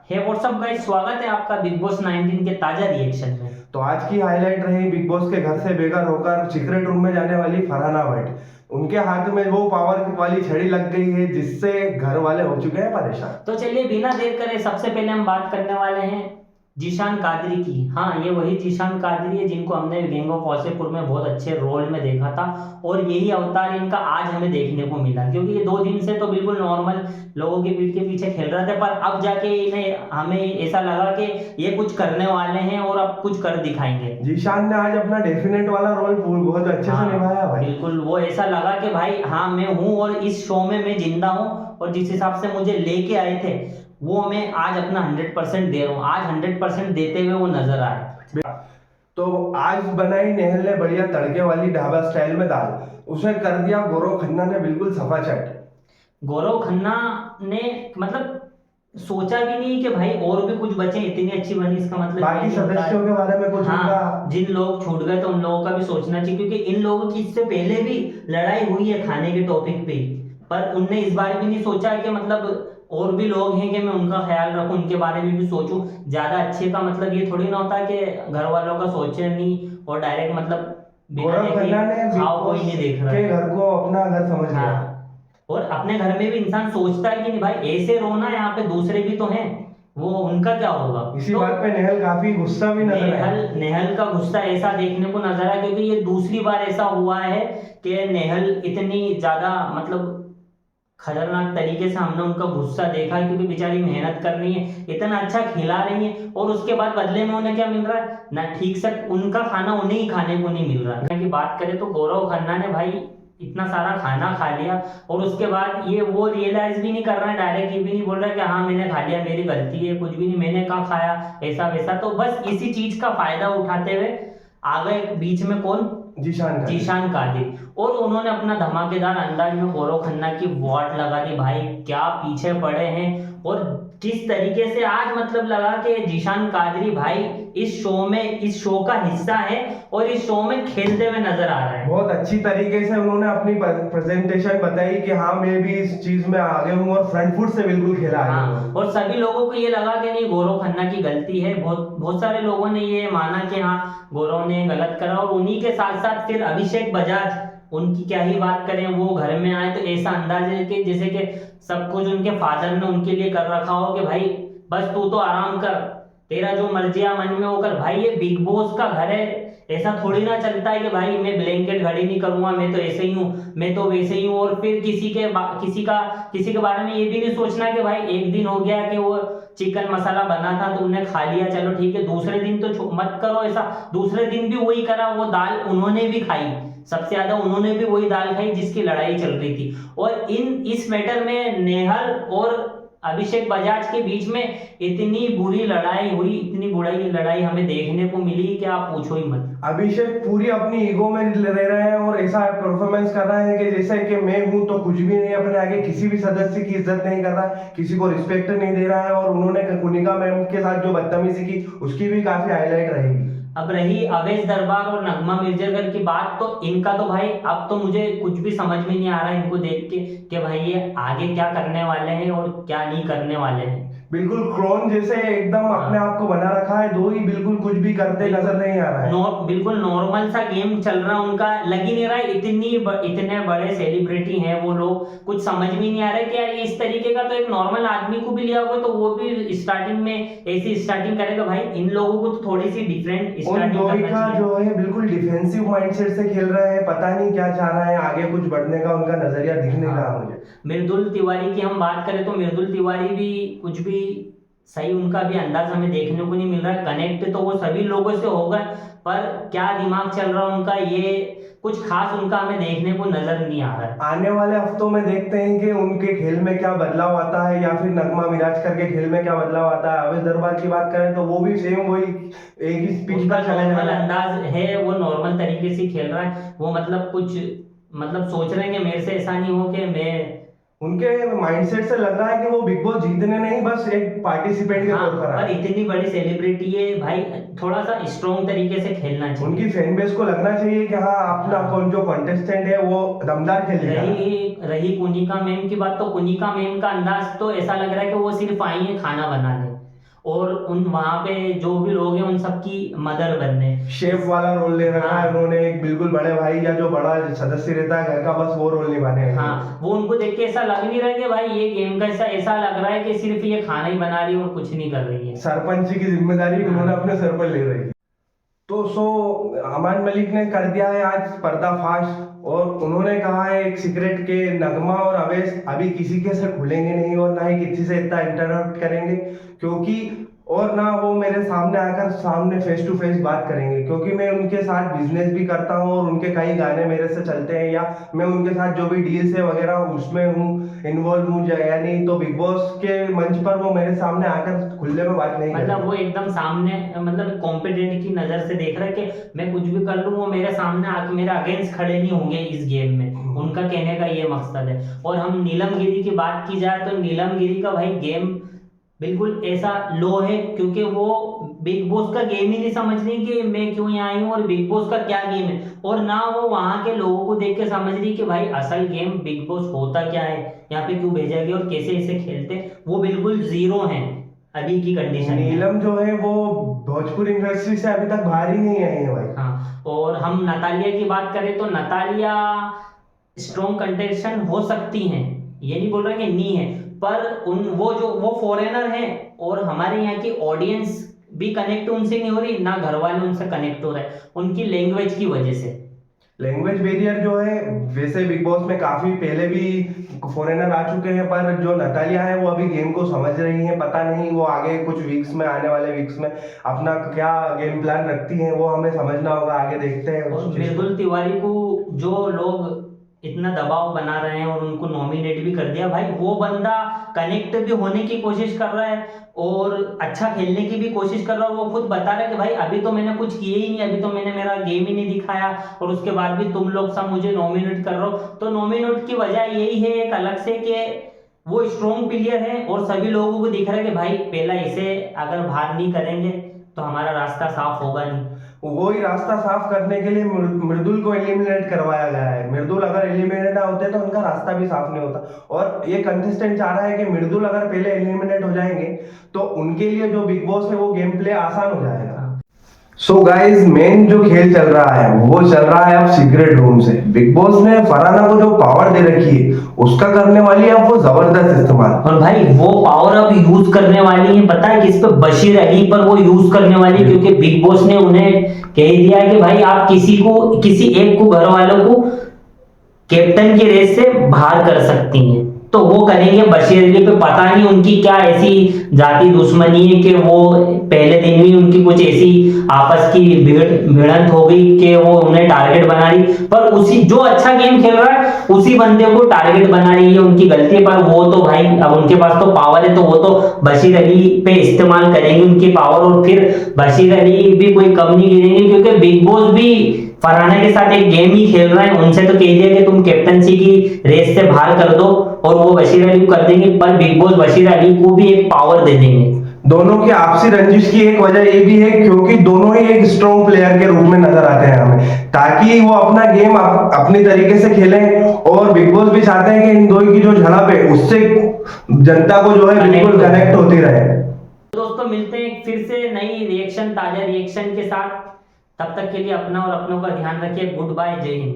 हे WhatsApp guys, स्वागत है आपका बिग बॉस 19 के ताजा रिएक्शन में। तो आज की हाईलाइट रही बिग बॉस के घर से बेघर होकर सीक्रेट रूम में जाने वाली फरहाना भट्ट। उनके हाथ में वो पावर वाली छड़ी लग गई है जिससे घर वाले हो चुके हैं परेशान। तो चलिए बिना देर करे सबसे पहले हम बात करने वाले हैं जीशान कादरी की। हाँ, ये वही जीशान कादरी है जिनको हमने गैंग ऑफ वासेपुर में बहुत अच्छे रोल में देखा था और यही अवतार इनका आज हमें देखने को मिला, क्योंकि ये 2 दिन से तो बिल्कुल नॉर्मल लोगों के पीठ के पीछे खेल रहे थे, पर अब जाके इन्हें हमें ऐसा लगा कि ये कुछ करने वाले हैं और अब कुछ कर दिखाएंगे। जीशान ने आज अपना डेफिनेट वाला रोल बहुत अच्छे से निभाया भाई। बिल्कुल, वो ऐसा लगा कि भाई हाँ मैं हूँ और इस शो में मैं जिंदा हूँ और जिस हिसाब से मुझे लेके आए थे वो मैं आज अपना 100% दे रहा हूँ। आज 100% देते हुए वो नजर आए। तो आज बनाई नेहल ने बढ़िया तड़के वाली ढाबा स्टाइल में दाल, उसे कर दिया गौरव खन्ना ने बिल्कुल सफा चट। गौरव खन्ना ने मतलब सोचा भी नहीं कि भाई और भी कुछ बचे, इतनी अच्छी बनी। इसका मतलब बाकी सदस्यों के बारे में कुछ हाँ, जिन लोग छूट गए तो उन लोगों का भी सोचना चाहिए, क्योंकि इन लोगों की इससे पहले भी लड़ाई हुई है खाने के टॉपिक पे, पर उनने इस बार भी नहीं सोचा कि मतलब और भी लोग हैं कि मैं उनका ख्याल रखूं, उनके बारे में भी सोचूं। ज्यादा अच्छे का मतलब ये थोड़ी ना होता कि घर वालों का सोचे नहीं और डायरेक्ट मतलब गौरव खन्ना ने खाओ कोई नहीं देख रहा के घर को अपना घर समझ लिया। और अपने घर में भी इंसान सोचता है कि नहीं भाई ऐसे रोना, यहाँ पे दूसरे भी तो हैं, वो उनका क्या होगा। इसी बात पे नेहल काफी गुस्सा भी नजर आया। नेहल का गुस्सा ऐसा देखने को नजर आया, क्योंकि ये दूसरी बार ऐसा हुआ है कि नेहल इतनी ज्यादा मतलब खतरनाक तरीके से हमने उनका गुस्सा देखा है, क्योंकि बेचारी मेहनत कर रही है, इतना अच्छा खिला रही है और उसके बाद बदले में उन्हें क्या मिल रहा है ना, ठीक से उनका खाना उन्हें ही खाने को नहीं मिल रहा है। की बात करें तो गौरव खन्ना ने भाई इतना सारा खाना खा लिया और उसके बाद ये वो रियलाइज भी नहीं कर रहा है, डायरेक्ट ये भी नहीं बोल रहा कि हाँ मैंने खा लिया, मेरी गलती है, कुछ भी नहीं, मैंने कहाँ खाया ऐसा वैसा। तो बस इसी चीज का फायदा उठाते हुए आ गए बीच में कौन, जीशान कादरी, और उन्होंने अपना धमाकेदार अंदाज में गौरव खन्ना की वॉट लगा दी। भाई क्या पीछे पड़े हैं और किस तरीके से आज मतलब लगा कि जीशान कादरी भाई इस शो का हिस्सा है और इस शो में खेलते हुए नजर आ रहा है। बहुत अच्छी तरीके से उन्होंने अपनी प्रेजेंटेशन बताई कि हाँ मैं भी इस चीज में आगे हूँ और फ्रंट फुट से बिल्कुल खेला है। हाँ, और सभी लोगों को ये लगा कि नहीं गौरव खन्ना की गलती है। बहुत सारे लोगों ने ये माना कि हाँ गौरव ने गलत करा, और उन्हीं के साथ साथ फिर अभिषेक बजाज, उनकी क्या ही बात करें, वो घर में आए तो ऐसा अंदाज है कि जैसे कि सब कुछ उनके फादर ने उनके लिए कर रखा हो कि भाई बस तू तो आराम कर, तेरा जो मर्जी आ मन में वो कर। भाई ये बिग बॉस का घर है, ऐसा थोड़ी ना चलता है कि भाई मैं ब्लैंकेट खड़ी नहीं करूंगा, मैं तो ऐसे ही हूँ, मैं तो वैसे ही हूँ। और फिर किसी के बारे में ये भी नहीं सोचना कि भाई एक दिन हो गया कि वो चिकन मसाला बना था तो उन्हें खा लिया, चलो ठीक है, दूसरे दिन तो मत करो ऐसा। दूसरे दिन भी वही करा, वो दाल उन्होंने भी खाई, सबसे ज्यादा उन्होंने भी वही दाल खाई जिसकी लड़ाई चल रही थी। और इस मैटर में नेहल और अभिषेक बजाज के बीच में इतनी बुरी लड़ाई हुई, इतनी बुरी लड़ाई हमें देखने को मिली कि आप पूछो ही मत। अभिषेक पूरी अपनी ईगो में रह रहे हैं और ऐसा परफॉर्मेंस कर रहे हैं कि जैसे कि मैं हूं तो कुछ भी नहीं, अपने आगे किसी भी सदस्य की इज्जत नहीं कर रहा है, किसी को रिस्पेक्ट नहीं दे रहा है। और उन्होंने कुनिका मैम के साथ जो बदतमीजी की उसकी भी काफी हाईलाइट रहेगी। अब रही अवेश दरबार और नगमा मिर्जागर की बात, तो इनका तो भाई अब तो मुझे कुछ भी समझ में नहीं आ रहा है इनको देख के कि भाई ये आगे क्या करने वाले हैं और क्या नहीं करने वाले हैं। बिल्कुल क्लोन जैसे एकदम अपने आप को बना रखा है, दो ही बिल्कुल कुछ भी करते नजर नहीं आ रहा है। बिल्कुल नॉर्मल सा गेम चल रहा है उनका, लग ही नहीं रहा है। इतने बड़े सेलिब्रिटी हैं वो लोग, कुछ समझ में नहीं आ रहा है कि यार इस तरीके का तो एक नॉर्मल आदमी को भी लिया होगा तो वो भी स्टार्टिंग में ऐसी स्टार्टिंग करेगा। भाई इन लोगों को तो थोड़ी सी डिफरेंट स्टार्टिंग करना चाहिए। जो है बिल्कुल डिफेंसिव माइंडसेट से खेल रहे हैं, पता नहीं क्या चाह रहा है, आगे कुछ बढ़ने का उनका नजरिया दिख नहीं रहा मुझे। मृदुल तिवारी की हम बात करें तो मृदुल तिवारी भी कुछ भी सही, उनका भी अंदाज हमें देखने को नहीं मिल रहा है। कनेक्ट तो वो सभी लोगों से होगा, पर क्या दिमाग चल रहा है उनका ये कुछ खास उनका हमें देखने को नजर नहीं आ रहा है। आने वाले हफ्तों में देखते हैं कि उनके खेल में क्या बदलाव आता है या फिर नगमा मिराजकर के खेल में क्या बदलाव आता है। अवेश दरबार की बात करें तो वो भी सेम वही एक ही स्पीच का नॉर्मल अंदाज है, वो नॉर्मल तरीके से खेल रहा है। वो मतलब कुछ मतलब सोच रहे हैं कि मेरे से ऐसा नहीं हो कि मैं, उनके माइंडसेट से लग रहा है कि वो बिग बॉस जीतने नहीं बस एक पार्टिसिपेंट के तौर पर पर इतनी बड़ी सेलिब्रिटी है भाई, थोड़ा सा स्ट्रॉन्ग तरीके से खेलना चाहिए। उनकी फैन बेस को लगना चाहिए कि हाँ अपना कौन जो कॉन्टेस्टेंट है वो दमदार खेलेगा। रही कुनिका मैम की बात, तो कुनिका मैम का अंदाज तो ऐसा लग रहा है कि वो सिर्फ आई है खाना बनाने, और उन वहां पे जो भी लोग हैं उन सबकी मदर बनने। शेफ वाला रोल ले रखा है हाँ। उन्होंने, एक बिल्कुल बड़े भाई या जो बड़ा सदस्य रहता है घर का, बस वो रोल निभाने हैं। हाँ, वो उनको देख के ऐसा लग नहीं रहा है कि भाई ये गेम का ऐसा लग रहा है कि सिर्फ ये खाना ही बना रही है और कुछ नहीं कर रही है। सरपंच की जिम्मेदारी हाँ। उन्होंने अपने सर पर ले रही है। तो अमान मलिक ने कर दिया है आज पर्दाफाश, और उन्होंने कहा है एक सीक्रेट के नगमा और अवैस अभी किसी के से खुलेंगे नहीं और ना ही किसी से इतना इंटरप्ट करेंगे, क्योंकि और ना वो मेरे सामने आकर सामने फेस टू फेस बात करेंगे, क्योंकि मैं उनके साथ बिजनेस भी करता हूँ और उनके कई गाने मेरे से चलते हैं, या मैं उनके साथ जो भी डील्स है वगैरह उसमें हूँ, इन्वॉल्व हूँ, यानी तो बिग बॉस के मंच पर वो मेरे सामने आकर खुले में बात नहीं मतलब करेंगे। वो एकदम सामने, मतलब कॉम्पिटेंट की नजर से देख रहा है कि मैं कुछ भी कर लूं वो मेरे सामने आके मेरे अगेंस्ट खड़े नहीं होंगे इस गेम में। उनका कहने का ये मकसद है। और हम नीलम गिरी की बात की जाए तो नीलम गिरी का भाई गेम बिल्कुल ऐसा लो है, क्योंकि वो बिग बॉस का गेम ही नहीं समझ रही कि मैं क्यों यहाँ आई हूँ और बिग बॉस का क्या गेम है, और ना वो वहां के लोगों को देख के समझ रही कि भाई असल गेम बिग बॉस होता क्या है, यहाँ पे क्यों भेजा गया और कैसे इसे खेलते हैं। वो बिल्कुल जीरो है अभी की कंडीशन में। नीलम जो है वो भोजपुरी इंडस्ट्री से अभी तक बाहर ही नहीं आई है भाई। हाँ, और हम नतालिया की बात करें तो नतालिया स्ट्रॉन्ग कंटेस्टेंट हो सकती हैं, ये नहीं बोल रहे कि नहीं है, पर वो फॉरेनर है और हमारे यहाँ की ऑडियंस भी कनेक्ट उनसे नहीं हो रही, ना घर वाले उनसे कनेक्ट हो रहे हैं उनकी लैंग्वेज की वजह से। लैंग्वेज बैरियर जो है, वैसे बिग बॉस में काफी पहले भी फॉरेनर आ चुके हैं, पर जो नतालिया है वो अभी गेम को समझ रही है। पता नहीं वो आगे कुछ वीक्स में, आने वाले वीक्स में अपना क्या गेम प्लान रखती हैं, वो हमें समझना होगा, आगे देखते हैं और उस चीज को। मृदुल तिवारी को जो लोग इतना दबाव बना रहे हैं और उनको नॉमिनेट भी कर दिया, भाई वो बंदा कनेक्ट भी होने की कोशिश कर रहा है और अच्छा खेलने की भी कोशिश कर रहा है। वो खुद बता रहा है कि भाई अभी तो मैंने कुछ किए ही नहीं, अभी तो मैंने मेरा गेम ही नहीं दिखाया और उसके बाद भी तुम लोग सब मुझे नॉमिनेट कर रहे हो। तो नॉमिनेट की वजह यही है एक अलग से कि वो स्ट्रॉन्ग प्लेयर है और सभी लोगों को दिख रहा है कि भाई पहला इसे अगर बाहर नहीं करेंगे तो हमारा रास्ता साफ होगा नहीं। वही रास्ता साफ करने के लिए मृदुल को एलिमिनेट करवाया गया है। मृदुल अगर एलिमिनेट ना होते तो उनका रास्ता भी साफ नहीं होता, और ये कंटेस्टेंट चाह रहा है कि मृदुल अगर पहले एलिमिनेट हो जाएंगे तो उनके लिए जो बिग बॉस है वो गेम प्ले आसान हो जाएगा। सो गाइस, मेन जो खेल चल रहा है वो चल रहा है अब सीक्रेट रूम से। बिग बॉस ने फरहाना को जो पावर दे रखी है उसका करने वाली है अब वो जबरदस्त इस्तेमाल। और भाई वो पावर अब यूज करने वाली है, पता है किस पे? बशीर अली पर वो यूज करने वाली, क्योंकि बिग बॉस ने उन्हें कह दिया है कि भाई आप किसी एक को, घर वालों को कैप्टन की रेस से बाहर कर सकती हैं, तो वो करेंगे बशीर अली पे। पता नहीं उनकी क्या ऐसी जाति दुश्मनी है कि वो पहले दिन ही उनकी कुछ ऐसी आपस की भिड़ंत हो गई कि वो उन्हें टारगेट बना रही, पर उसी जो अच्छा गेम खेल रहा है उसी बंदे को टारगेट बना रही है, उनकी गलती है। पर वो तो भाई अब उनके पास तो पावर है, तो वो तो बशीर अली पे इस्तेमाल करेंगे उनकी पावर, और फिर बशीर अली भी कोई कम नहीं गिरेंगे, क्योंकि बिग बॉस भी फरहाना के साथ एक गेम ही खेल रहे हैं। उनसे तो कह दिया कि तुम कैप्टनसी की रेस से बाहर कर दो, और वो बशीर अली को कर देंगे, पर बिग बॉस बशीर अली को भी एक पावर दे देंगे। दोनों की आपसी रंजिश की एक वजह ये भी है क्योंकि दोनों ही एक स्ट्रॉन्ग प्लेयर के रूप में नजर आते हैं हमें, ताकि वो अपना गेम अपनी तरीके से खेलें, और बिग बॉस भी चाहते हैं कि इन दोनों की जो झड़प है उससे जनता को जो है बिल्कुल कनेक्ट होती रहे। दोस्तों मिलते हैं फिर से नई रिएक्शन, ताजा रिएक्शन के साथ। तब तक के लिए अपना और अपनों का ध्यान रखिए। गुड बाय, जय हिंद।